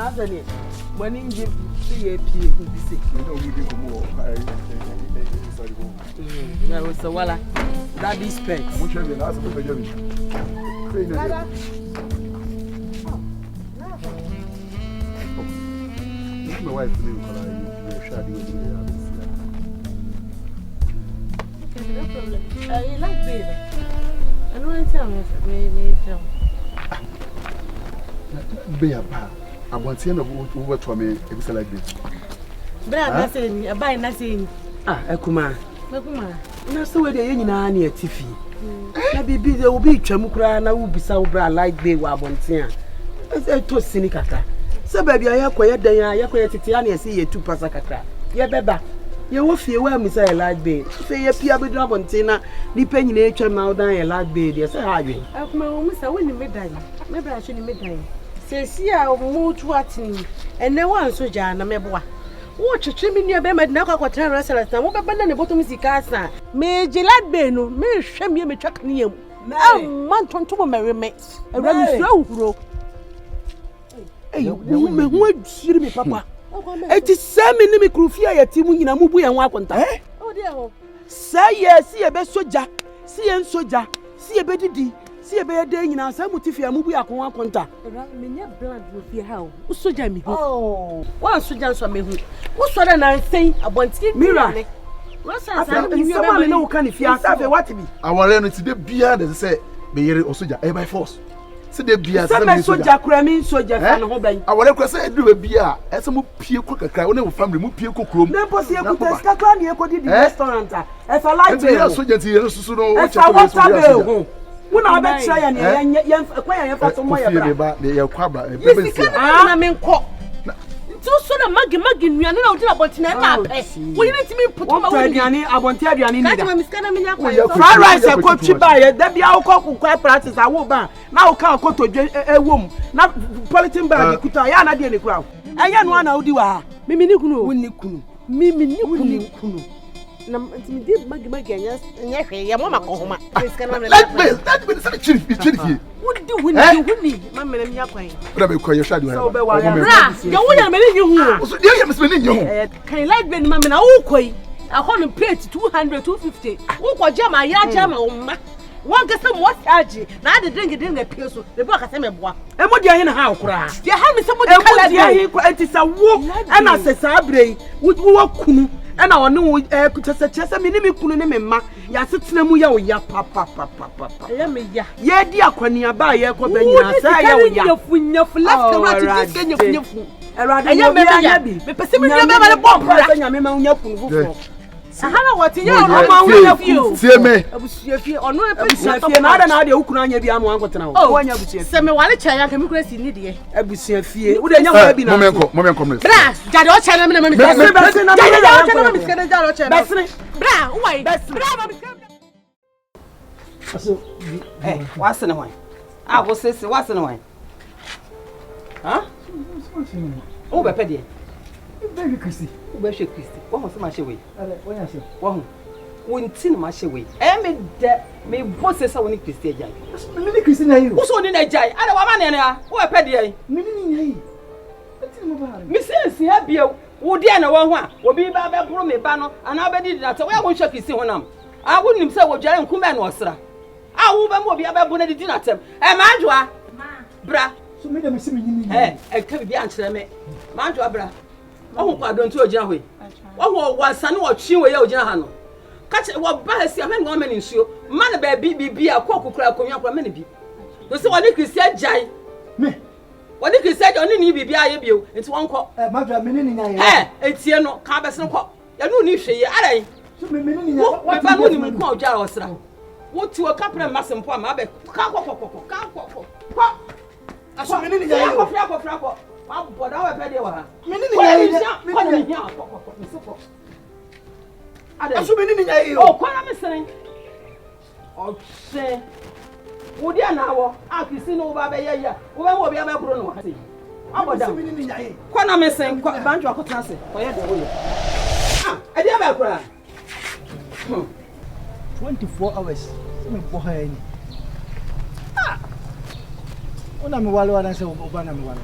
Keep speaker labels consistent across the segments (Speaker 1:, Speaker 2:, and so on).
Speaker 1: Master, when you see a pea, could be sick. You know, we do more. There was a walla. That is pet. Which have been asked for your my wife will shady with me. Okay, no problem. You like baby? I don't want to tell me. Be a pa. I want to know what to me if it's like this. But I'm not saying, I'm buying nothing. Ekuma. Na so we dey nyina na atifi. Na bibi dey obi twam kura na wo bisa wo bra like bay wa abonten a. To sini kaka. Se ba bia yakoye dan a yakoye tete ya na ese ye tu pasa kaka. Ye beba. Ye wo fie wa mi say like bay. Se ye pia bedu abonten na nipa nyina etwam na dan ye like bay dey se ha adwen. Akuma wo musa woni medan. Me bra hwe ni medan. Se si a mo tu atin. Ene wan so ja na meboa. What chimi ni be med na kwa tran restaurant na wo be bana ne botom sika sa me jilat be no me hwem ye me twak ne yam man tonto mo mereme awra mi so huro wo me ho adwiri me papa eti sami ni me krufia ya ti mu nyina mu bu ye ho akonta o de ho sa ye si ye be soja si ye soja si ye be didi si ye be de nyina sa mutifia mu bu ya kon akonta me nya blood wo fi ha o soja mi ho wa soja so me hu wo so da na nsen abonti mira rosa sa mi be na wo kan fi asafe what be awore no ti de bia de say be yere o soja by force se de bia sa me soja kura mi soja fa no ho ban awore kura say edu be bia ese mo pie ko kakra wo na wo family mo pie ko krom na posi ekuta skakra ne ekodi di restaurant a e fa like be soja ti yere susu no wo check ko soja Una be try ya ne yen kwa ya fa to mo ya bra ye kwaba e be be na me nko nti so na magi nuane na odi abonti na ma pe wo yiri ti mi puto ma wo aduane abonti aduane ni da ka ma miskana me nya kwa fried rice e ko twi ba ye da bia wo ko kwa practice a wo ba na wo ka ko to ewom na politin bag kuta ya na de ne kura enya no na odi wa mimi ni kunu wonni kunu mimi ni kunu na ntimi di magi anya hwe ya mo makohoma miskana me that be say chiri wudi ma mena mi akwan bra be kwa ye shade wa bra ya wo ya mena nyi hu so dia ya mesme nyi hu kan like ben ma mena wo koi akon plate 200 250 wo ko jama ya jama wo ma wan ga sam what charge na de drink pie so le bo ka se me boa e mo dia hin ha okura dia ha me se mo de kala dia hin ko etisa wo na se sa abrei wo kunu ena woni wo chese mi ni mi kunu ni me ma ya setena mu ya wo ya papa ya me ya ye di akwani aba ye ko ba nyina sa ya wo ya nyafu left right to this nyafu erade ya me ya bi me pese mi nya me ba le bomb ra nya me ma nyafu fufo ahana wati ya no ma wo nyafu tie me abusuya fie ono e pese fie na ada na ade ukunu anya bi anu ankotena wo anya abusuya se me wale cha ya ka mi kura si ni de abusuya fie wo de nya ho bi na momenko bra jade o cha na me na me bese na Besri, bra, why? Bra, so, what's in the way? I was saying, what's in the way? Huh? Oh, Bepedia. Very Christy. Christy. What was my way? When I say, one, tin my way. Me bosses only Christian. Many Christian, who's on in a jay? I don't want any. What a pedia? Meaning, Mrs. Happy. Would ya no one will be Baba Brome Bano, and I did that. Where won't you see one? I wouldn't say what Jan Kuman was. I will be about Bonnet dinner. And Mandua, bra, so made them see me. Eh, I can't be answering me. Mandua, bra. Oh, I don't do a Jahway. Oh, was son or Chiwa Jahano. Catch what bias your men woman in shoe. Man, baby, be a cocoa crack on your many. You see what you said, Jai? Me. What did you say? Only need be I you. It's one call. Madra meaning, eh, it's here no cabas no call. You don't need she, I. So, meaning, what I wouldn't call Jarosra. What to a couple of mass and poor Mabe? Can't I saw meaning, Frappo. What our pedia? Meaning, I saw meaning, oh, quite a missing. Oh, say. Would ya now? I can see no Baba ya. Who will be able to know? I was down. Quite a missing, quite a bunch of classes. I did have a 24 hours. Ah, when I'm well, I say, Obanam.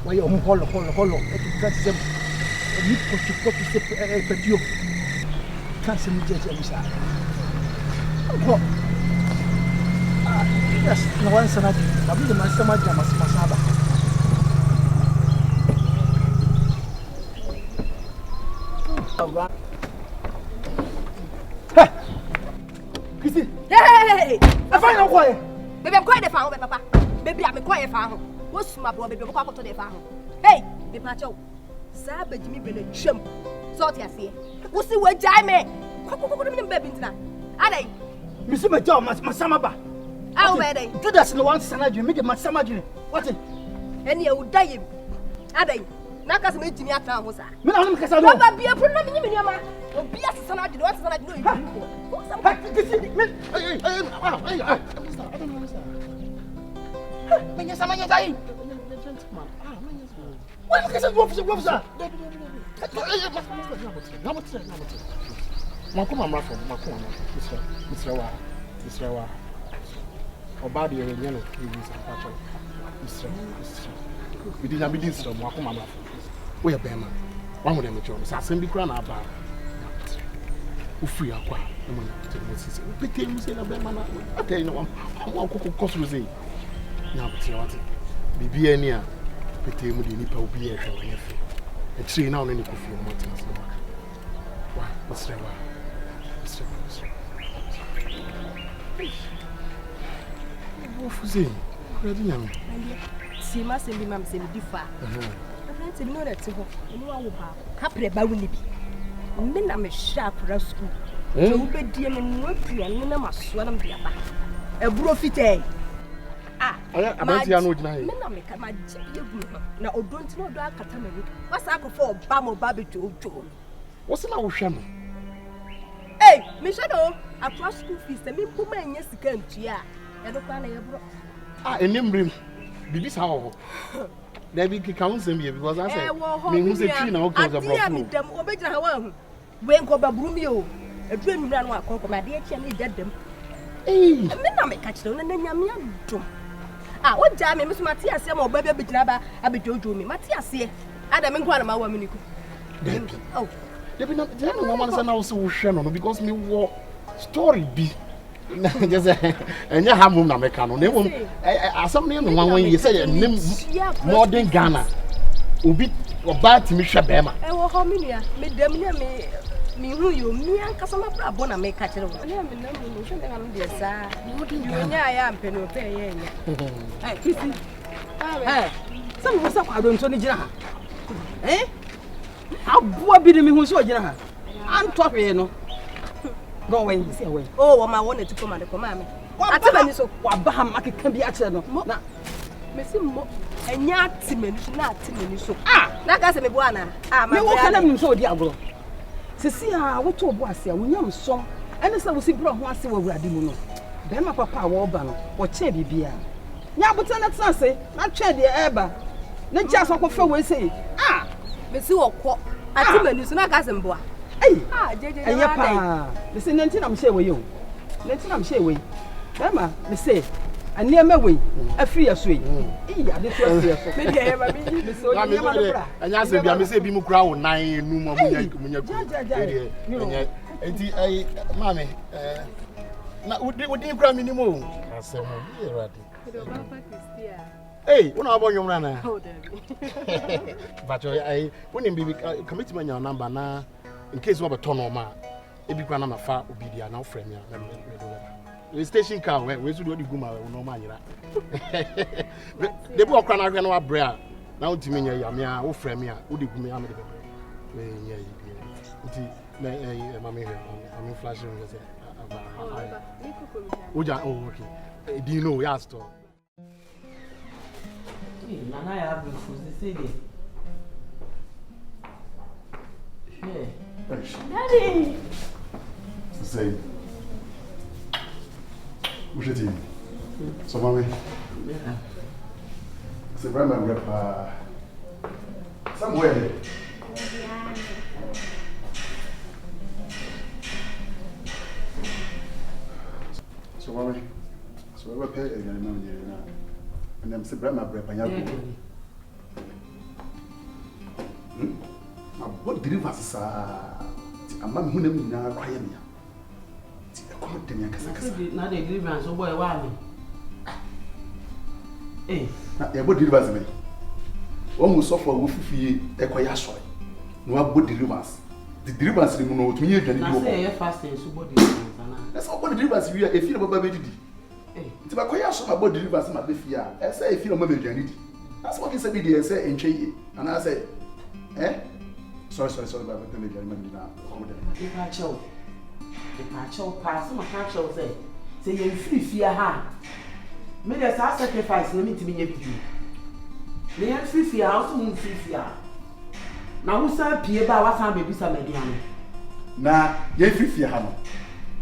Speaker 2: Why you hollow. That's them. You put you. Can't see me judge every side. Yes, no one said that. I'll be the master of Masaba.
Speaker 3: Hey!
Speaker 2: I find out why.
Speaker 3: Baby, I'm quite a fan, Papa. Baby, I'm quite a fan. What's my boy? Baby, I'm to the farm. Hey, the macho. Sabbath, me been a chump. Sort ya see. What's the word, Jaime? Baby, Ade.
Speaker 2: Mr. Major, Masamaba.
Speaker 3: How ready?
Speaker 2: Do that in the one Sanadu, make it Masamajin. What it?
Speaker 3: And you would die. Ade. Nakas made me a town, was I?
Speaker 2: Madame Casano.
Speaker 3: But be a problem in your man. Be a Sanadu, what's that?
Speaker 2: What is it, officer? Makuma mafo, Mr. Obadi and Yellow, he is a patch. Mr. We did not be this from Makuma mafo. We are Bema. One of them, Jones, I send the crown about. Who free our quiet, the money to the Mrs. Became saying a Bema. I tell you, I'm cost was a now, but you want it. Be near. Pete mu de nipa obi e hwe wanye fe e tiri na oni kofi o motina so wa masrewa wo fuze ready nyam
Speaker 3: si ma se bi mam se bi fa friends mi no na ti ho eni wa wo ba kapre ba wuni bi me na me sharp ra school so wo be die me no aduane na maso na me ba e buro fitei
Speaker 2: aya abati ya no gina he
Speaker 3: me na me ka ma ji egu na odonti no do akata mani wasa akofo oba mo ba be jojo
Speaker 2: wo se na wo hwe no
Speaker 3: me shadow across school fees me puma enya sika ntua e do kwa na ye bro
Speaker 2: enimrim bibi sa ho there be count some here because I said me who say tree na o cause about
Speaker 3: me dem obegina ha wa hu we nko baburu mi o edu enumra no akonko ma de ekia na idadam me na me ka kire na nyame adom o ja me so mate ase ma oba be gina ba abejojo mi mate ase ada me nkwa na ma wa me niku
Speaker 2: Debi na je no man say na wo se wo hwe no because me wo story bi na je say enya ha mum na me ka no na mum asam ne no wan ye say nim modern Ghana obi oba ti me hwe be ma
Speaker 3: wo ho me nua me dem nya me hu yo mi ankasa ma bra bo na me ka kire wo na me na me hwe be na me de sa yo nya ya mpe no pe ye nya kisi some wo sa kwado nto ni gina ha
Speaker 1: Abua bi de me hu so gina ha anto hwe no go away see away
Speaker 3: wo ma wona ti koma de koma me atimani so
Speaker 1: wa ba ha makeka bi a kire no na
Speaker 3: mesi mo enya atimani so na atimani so na ka se me bo ana
Speaker 1: me wo kana nim so odi agro sisi a wo to bo ase a wonyam som ene se wo si bro ho ase wo wurade mu no be ma papa wo ba no wo che bibia nya buta na tsa se na twa de eba na ja so ko fa we sei
Speaker 3: mesi wo kɔ atimani so na ka se mbo jeje
Speaker 1: enya pa mesi nenti na mhye we yo nenti na mhye we be ma mesi ania ma we afiri aso yi ade to afiri aso
Speaker 3: me de ma me
Speaker 1: mesi o nya ma do bra
Speaker 2: anya se bia mesi bi mu kura wo nan enu mo munya enya enti mame na udi kura minimo asem bi erade hey, una abo nyomra na. Oh, David. But I when him be commit my number na in case we be turn on ma. E bi kwa na ma fa obi dia na frame ya na me do. The station car we so do guma we no ma nyira. De bo kwa na hwe na wa bre a na utimi nya ya me a wo frame ya wo de guma ya me de be. We nya yi bi. Uti na ma me hwe am flashing we say. Oja okay. Do you know ya store?
Speaker 1: Nana ya have food say there. Daddy.
Speaker 4: Say. Who's your team? So mommy.
Speaker 1: Yeah.
Speaker 4: Say grandma grandpa. Somewhere. So mommy. So we pay again now. And I'm say grandma grandpa. what delivers sa amma me hunam na kwaye me ti e ko de me kasa
Speaker 1: na the deliverance boy wa me
Speaker 4: na e bo deliverance me o mu so for wo fifie e kwaye asore no abo deliverance the deliverance ni mu no tumi edwane bi wo
Speaker 1: na say e fasting so body deliverance na
Speaker 4: that's all deliverance we e feel baba be didi nti ba kwaye asore ma bo deliverance ma be fie a e say e feel ma be edwane di that's what he said be say entwe and I say sorry baba tell me edwane ma di na ko de
Speaker 1: the pacho pass my pacho say you free fear ha me dey sacrifice na me timi nya bidu me yan free fear house mu free fear na wo san pie ba wa san be bisa mediano
Speaker 4: na ye free fear ha no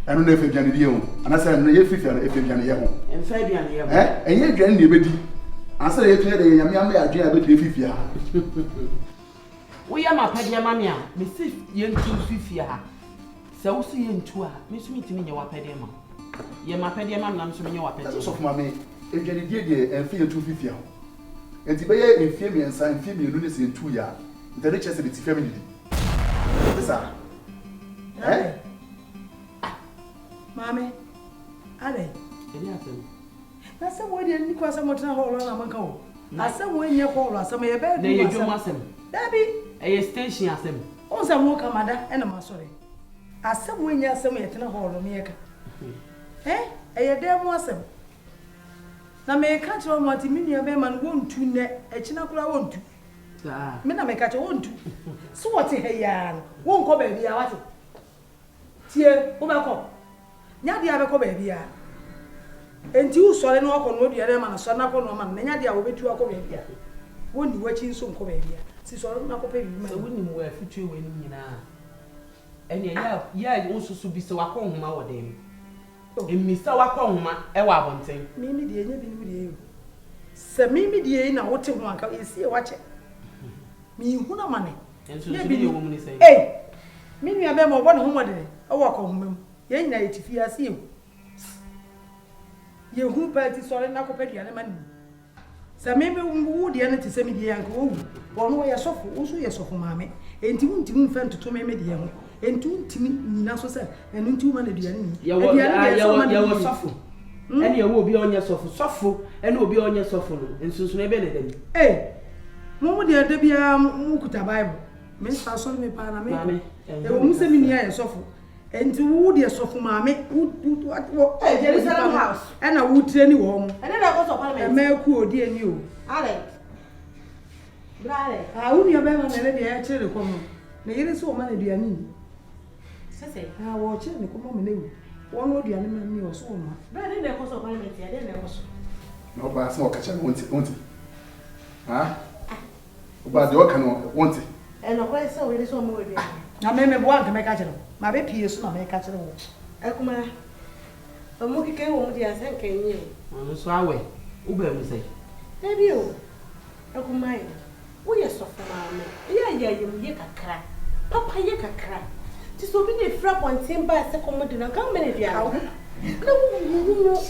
Speaker 4: eno na efe biane die ho ana say no ye free fear na efe biane ye ho
Speaker 1: emfa biane ye ho
Speaker 4: enye adwane na ebedi ansa ye tun de nyame amba adwane abedi free fear ha
Speaker 1: wo ya ma pade ma me a me si ye ntu free fear ha se wo si ye ntu a me so mitimi nya wa pade ma ye ma pade ma na so me nya wa pade
Speaker 4: so for me adwane die de enfi ye ntu free fear ho enti be ye enfie me ensa enfie me enu ne se ntu ya ntade chese de ti family di bisa
Speaker 5: Mami, ale.
Speaker 1: Ele asem.
Speaker 5: Na se wo de ni kwa se mo tena hall na manka wo. Na se wo nye hall asem ye be
Speaker 1: na ye dwom asem.
Speaker 5: Dabi.
Speaker 1: Eye station asem.
Speaker 5: On se mo kamada e na masore. Asem wo nye asem ye tena hall no ye ka. Eye de mo asem. Na me ka tro mo ati mini be man wontu ne e kina kura wontu.
Speaker 1: Sa.
Speaker 5: Me na me ka tro wontu. So what he ya no. Won ko ba bia wate. Tie, wo ba ko. Nya dia be ko ba bia. Enti u sole no ko no dia ma na so na ko no ma na nya dia wo betu akọ ba bia. Woni wachi nso nko ba bia. Si sole na ko pe bi ma.
Speaker 1: So woni mu afitu we ni nyina. Ene ya unsusu bi se wakọ homa wo dem. Emisa wakọ homa e wa abonten.
Speaker 5: Mimi die nya bi ni die yo. Se mimi die na wote ho anka esi e wache. Mi hu na mane.
Speaker 1: Enso bi ye wo mu ni sei.
Speaker 5: Mi nua be mo bo ne ho modene. E wa ko homa mu. Ye nyina ye tifi ase e. Ye hu pa ti sole na ko pedua ne mani. Se mimi wu die na ti se mi die anka wo wu. Wono ye sofo, wo so ye sofo maame. Enti wu ntimi mfa ntoto me die ho. Enti wu ntimi nyina so se enu nti wu ma na duane ni.
Speaker 1: Ye wo sofo. Ene ye wo obi onye sofo. Sofo ene obi onye sofo no. Ensunsun ebe na dem.
Speaker 5: Mo de da bia mu kuta Bible. Me sa so me pa na me.
Speaker 1: Maame.
Speaker 5: Wo mu se mi ni ya sofo. Enti wu de sofo maame.
Speaker 3: Jerusalem house.
Speaker 5: Ena wu tire ni wo mu.
Speaker 3: Ene na ko so parliament.
Speaker 5: Me ku odi ani o.
Speaker 3: Ale. Brale.
Speaker 5: Wu ni oba ma na de ya kire ko mu. Na yire so o ma na duane ni.
Speaker 3: Sese.
Speaker 5: Wo kire ni ko mo me na wu. Wono duane ma ni o so o ma.
Speaker 3: Brale na ko so parliament ya de na ko so.
Speaker 4: no ba se o ka cha wonti ha o ba de o ka no wonti
Speaker 3: No kwa se o re so mo we.
Speaker 5: Na me bo anka me ka kire. Ma be pie so na me ka kire wo.
Speaker 3: Akuma. O mo kike wo mo di asan kan yi.
Speaker 1: Ono so awe. Wo ba mu sei.
Speaker 3: Ebi o. Akuma yi. Wo ye sofo maame. Ya ye kakra. Papa ye kakra. Ti so bi ne fra ponten ba se komo di na kan me ne dia. Na wo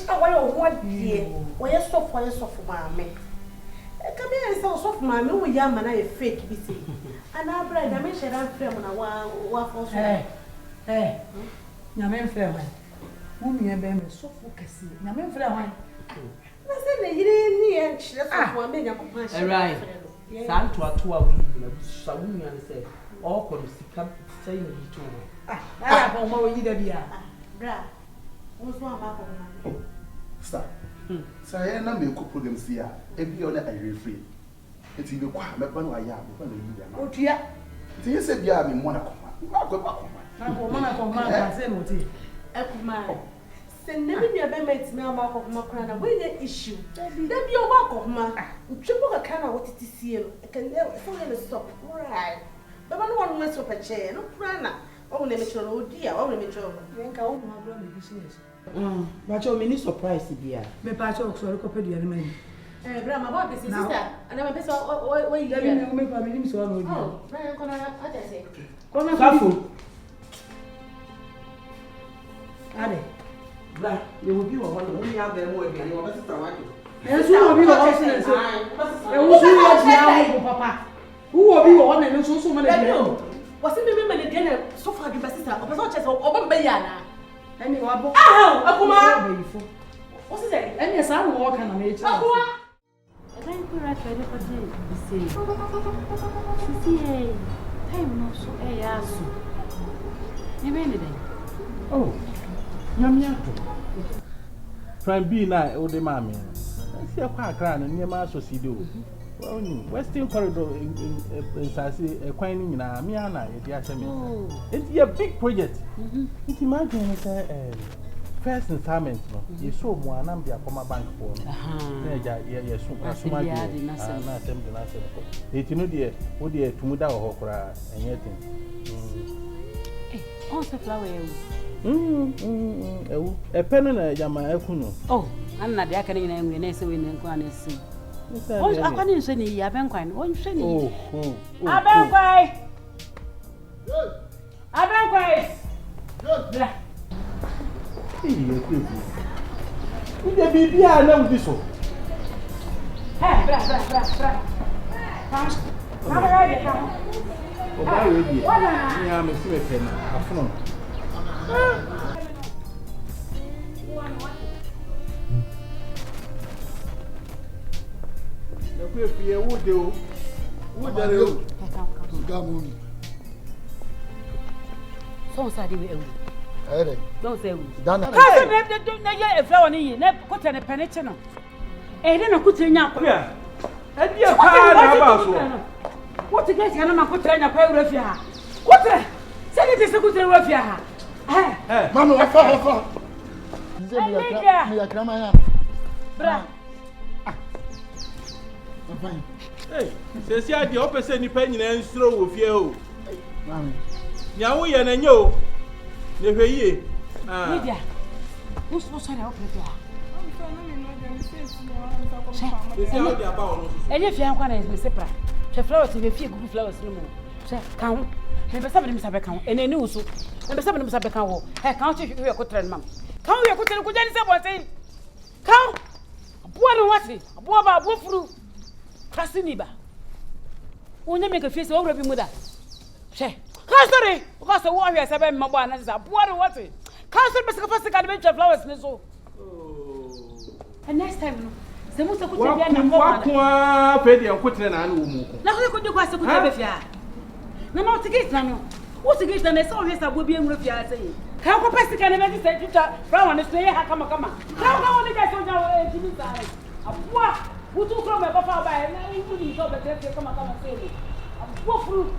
Speaker 3: awa yo ho adie. Wo ye sofo maame. Come here, so soft man, no yam and I fake be see. And I bread, I make sure I'm fair when I want
Speaker 5: Nyamen fair man. Mummy and Bam so focusy. Nyamen fair man.
Speaker 3: I said, you didn't need that's one million compassion.
Speaker 1: Right. Santo atua we Sawumi and say, all could come saying you too.
Speaker 5: I have more either be.
Speaker 3: Bra, what's one about
Speaker 4: Sir. Say na me ko program si a e bi ona ayi free. Enti be kwa me ba no aya me ba na yi dia na.
Speaker 5: Otua.
Speaker 4: Ti yese bia me mo na koma. Ba ko ba koma.
Speaker 5: Na ko mana ko ma ka se no ti.
Speaker 3: Ekuma. Se ne bi bia be met me ama ko kuma kra na we dey issue. Da bi o ba ko kuma. Twipo ka kana wo titi sie no. E kan so le stop. Right. Baba no one wants to purchase. No kra na. O ne me choro odi a, o ne me choro.
Speaker 5: Yen ka wo ma bro me business.
Speaker 1: But you mini surprise bia.
Speaker 5: Me pa cho so ko pedua ne mani.
Speaker 3: Bra ma ba be sister. Ana me pesa o yi.
Speaker 5: Da bi me me pa me nim so no odi.
Speaker 3: Oh, bra ko na ata se.
Speaker 5: Ko na
Speaker 1: Safo.
Speaker 5: Ade.
Speaker 1: Bra, you will be one of them have them more than you want to watch.
Speaker 5: Yes, who will be the husband? Who will be papa? Who will be one and so many? What's in the women again? So far, the sister, or was just over Bayana. And you are both. What's it? And yes, I'm walking on it. And I'm correct for the same. Time no so a yasu. You mean it?
Speaker 2: Oh, Yamiato. Prime B night, old mammy. I see a park around and near my society. Well, Western Corridor in Sassy, a quine in Amiana, it's a big project. It's imagine it's first installment. You saw one and be a comma bank for. Yes, it's no dear, oh dear, to Muda or Hokra, and yet.
Speaker 5: Also, flower.
Speaker 2: A pen and a Yama Kuno. Oh,
Speaker 5: I'm not the academy and we say we can see. I can't say any Abanquine. Won't say any. Abanquine! Abanquine! Good.
Speaker 2: Would there be I know this one?
Speaker 5: Hey, bra. Come right now.
Speaker 2: Oh, I will be. I am a pen. A phone. Would do? Would do?
Speaker 5: So sad we don't say
Speaker 6: Dana.
Speaker 5: A flower in never put a penitential. And then I put in your prayer. And your car. What to get your put in your prayer? What? Send it is a good refugee.
Speaker 6: Mamma, I found
Speaker 2: Hey, says you the opposite any penny and throw with you. Now we and you. Never ye.
Speaker 5: Lydia, who's supposed to help you? And if you are going to separate, the flowers will be few good flowers no more. Count, never somebody must have a count, and a new soup, and somebody must have a count. I can't you a good turn, ma'am. Count your good and good anything. Count. What was it? What about what fruit? Crasiniba. Won't you make a face over with that? Say, Cassary, because the warriors have been my one as a boy. What's it? Cassary, Mr. Foster, got a bunch of flowers in so. And next time, the most of the one,
Speaker 2: Petty and Quittin and Anumu.
Speaker 5: Now, who could you pass a good idea? No more to get none. What's the gift and I saw his will be in with you, I say. How pass the kind of medicine to Brown and say, come on. How only guys on our Jimmy side? A what? Who took from a papa by and including top of the come and say, what fruit?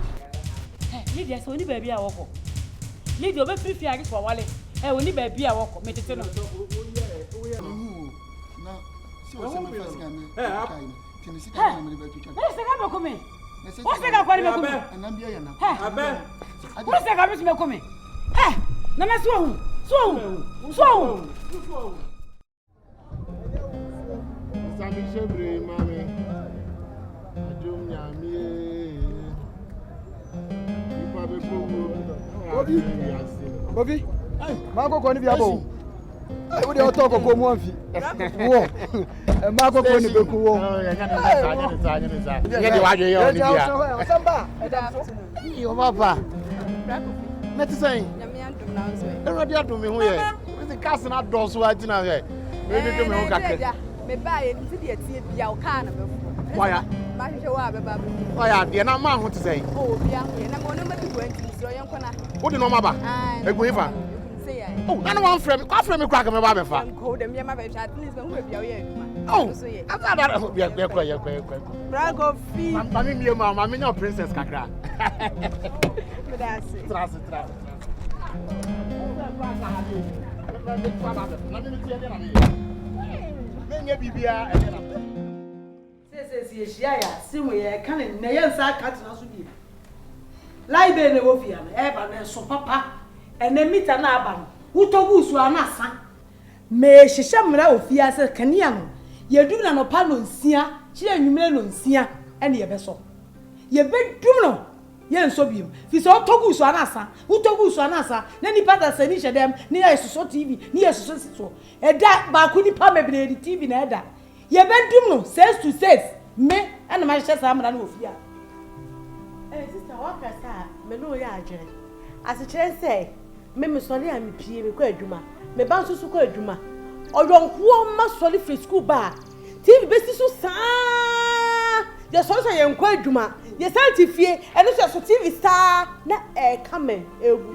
Speaker 5: Lydia, so any baby I walk. Lydia, be 50 years for Wally. I will need baby I walk, medicine. What's the
Speaker 6: Bobby, Marco Coniviabo. I would talk of one fee. Marco Coniviabo. Your papa. Let's say, everybody to me here. With the casting outdoors, so I didn't have me buy it into the Tia can. Why? Why are they not man to say? Oh, yeah, and I'm going to make you 20, so you're going to. What do you know, Mama? A quiver. Oh, I don't want from me crack my Baba. Call them, your mother, at least when we're here. Oh, I thought that would be a quick. Brag of feet. I'm coming here, Mamma. I'm your princess Kakra. But that's it. Trust.
Speaker 5: Says yes, Simway, canning, Nayansa Catna Sudi. Lie there, Nevofian, Evan, and so papa, and then meet an aban, who told you so anasa. May she shamra of Fiasa Canian. Ye do not pardon Sia, she and you melon Sia, and your vessel. Ye beg Dumno, yen sobium. This all Togu so anasa, who told you so anasa, Nanny Pata Senisha them, near so TV, near so. A dark Bakuni Pamabri TV Neda. Ye beg Dumno, says to says, me and my chest am ran with ya. Sister, what can I me no ya adwene ase kire say me sori am pie me kwa adwuma me ban so kwa adwuma oyonko ma sori free school ba TV besi so saa ye so so ye nkwa adwuma ye santi fie eno so TV star na come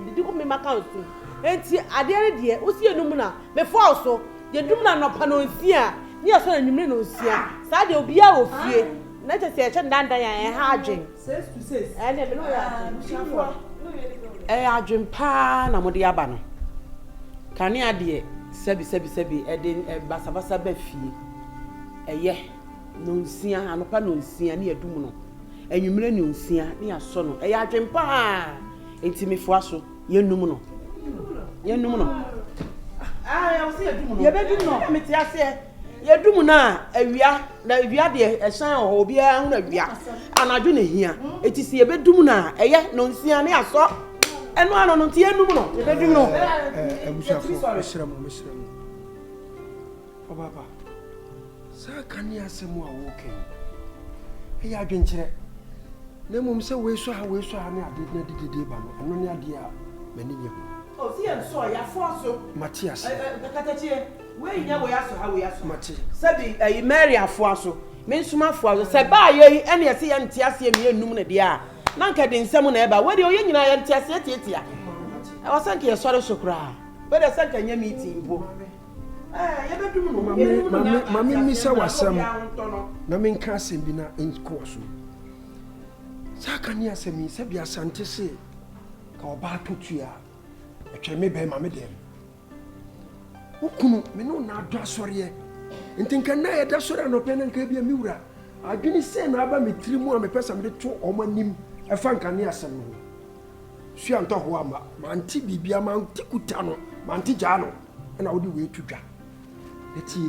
Speaker 5: didi ko me maka so enti ade re de o si enum na me fo so ye dum na no pa no nsia ni aso na nwumre no nsia saa de obi a wo fie na te se eche ndanda ya ha adwen 6 to 6 me no ya bushafo
Speaker 1: adwen pa na mo de aba no kane ade sebi basabasa ba fie no nsia anopa no nsia ne adum no enwumre no nsia ne aso no adwen pa enti me fo aso ye num no ya wo se adum no ye be dum no me ti ase ye dum na awia de ehyan ho obi a hu na awia anadwo ne hia eti se ye be dum na no nsia ne aso eno ano no ti enum no ye be dum no
Speaker 7: abushafo meshrem Papa sa kan ya semu a wo ken ya adwenkyere na mum se we so ha ne ade na didide ba no eno ne ade a mani nya
Speaker 1: o si en so ya fo so
Speaker 7: Matias
Speaker 1: katachie we nya we aso ha we aso
Speaker 7: Mati
Speaker 1: sabi Mary afo aso me nsuma afo aso se ba ye ene ye se ye ntia ase me enum ne de a na nka de nsem na eba we de oye nyina ye ntia ase tietia e wasanke ye sore so kra we de sanka nya meeting bo ye bedum no
Speaker 7: mami misa wasam na me nka asem bi na enko so saka ni asem se bia sante se ka oba totua etwe me be mame dem ukunu me no na ado asore ntinka na ye da sore no pe na nka bia miwura adwini se na aba me tirimu a me pesa me to omanim e fa nka ni asem no sua nto ho ama manti bibia manti kuta no manti ja no na wodi we tudwa eti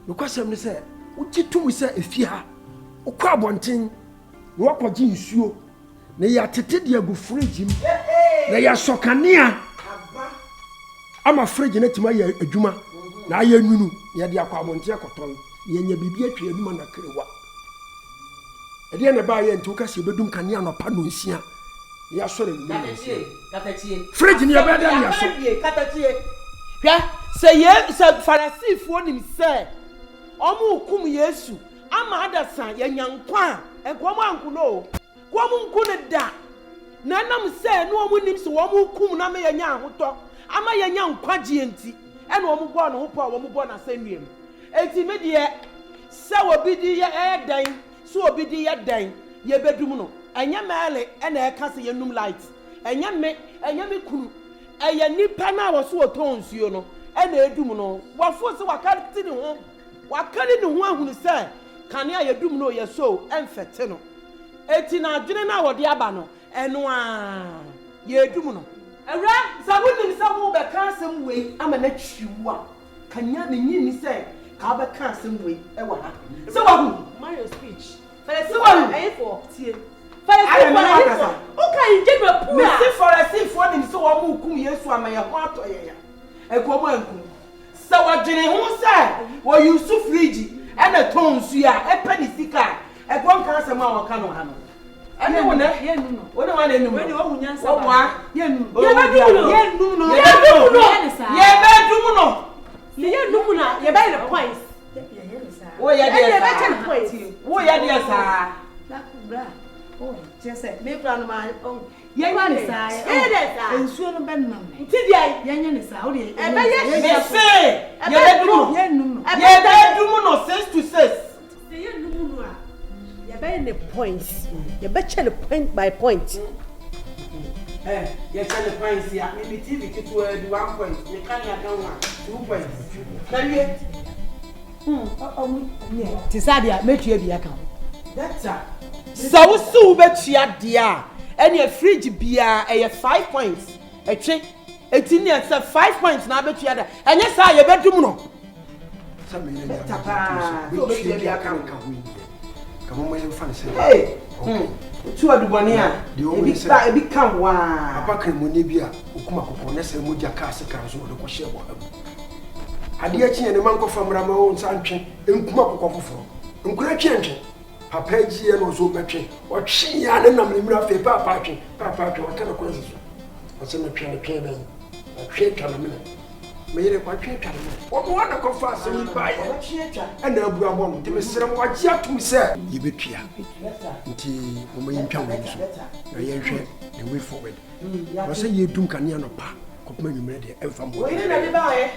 Speaker 7: no kwasem ne se ugitum se efi ha ukwa bonten no wakogi nsuo na ya tete de agu fridge mu na ya sokania ama fridge na tima ya adwuma na aya nwunu ya de akwa bonten akoton ya nya bibia atwa adwuma na krewa ede na ba ya nti ukase bedum kania no pa no nsia ya sore ni
Speaker 1: katachie
Speaker 7: fridge ni ya ba da ya so
Speaker 1: katachie hwa se farisifo nim se omu kum Yesu ama adasa ya nyankwa enkomo ankuno komu nkune da na nam se no omu nim se omu kum na me ya nya ahoto ama ya nya nkwaje enti ene omu bo no hopo omu bo na sanuem enti me de se obi di ya dan so obi di ya dan ye bedum no enya mele ene e ka se ye num light enya me kunu eye nipa na wo so otonsuo no ene edum no wafo se wakati ne ho ahunu se kane a yedum no ye so emfete no eti na adwene na wode aba no eno a yedum no ewra sabunim sabu be ka asem wei ama na twiwa kanya ne nyini se ka be ka asem wei e wa ha se wa hu
Speaker 5: Mario speech
Speaker 1: se wa hu
Speaker 5: ayefo tie
Speaker 1: okay jebe pura me se farisifo nim se wo mu kum Yesu ama ye ho atoye ya ekomo ankum se wadwene ho se wo yusu friji ena tonsu ya epani sika ekon kan se ma wo ka no ha no ene wo na ye nu no wo na wa na nu no wo hunyansa ba ye nu ye ba dum no ye nu na ye ba the points wo ya de sa
Speaker 5: bra oh jese me plan ma ye ni sa ensuo no ben nam nti dia ye ni sa o de e be ye
Speaker 1: bedum no 6 to 6
Speaker 5: ye num no a ye be ne points ye be chele point by point
Speaker 1: ye chele points ya me TV kitu 1 point me kan ya kan 2 points na wie
Speaker 5: tisadia metua bia kan
Speaker 1: that's so so betua dia ene fridge bia 5 points etwe etini ese 5 points na betua da enye sa ye bedum no
Speaker 7: sabe ile ya so betua bia kan ka hu ka mo mai fa se
Speaker 1: tu adubani a ebi kan wa
Speaker 7: papa kan mo ne bia okuma kokko na se mo ja ka se kan so de ko hye bo ade a chi ne man ko famra ma o nsa ntwe enkuma kokko foforo nkura twe ntwe papa AGYA no so betwe o twe ya ne nam ne mira fe papa twe o kana kwanza so o se me twe ben twe twa na me me yere kwa twe twa na me o mo na ko fa se ni ba ye ana abu abom te me sere mo agye atum se ye betua nti o mo yintwa wo so na ye hwe the way forward o se ye dum kanea no pa ko ma nwumre de emfa mo
Speaker 1: o yire na bi ba ye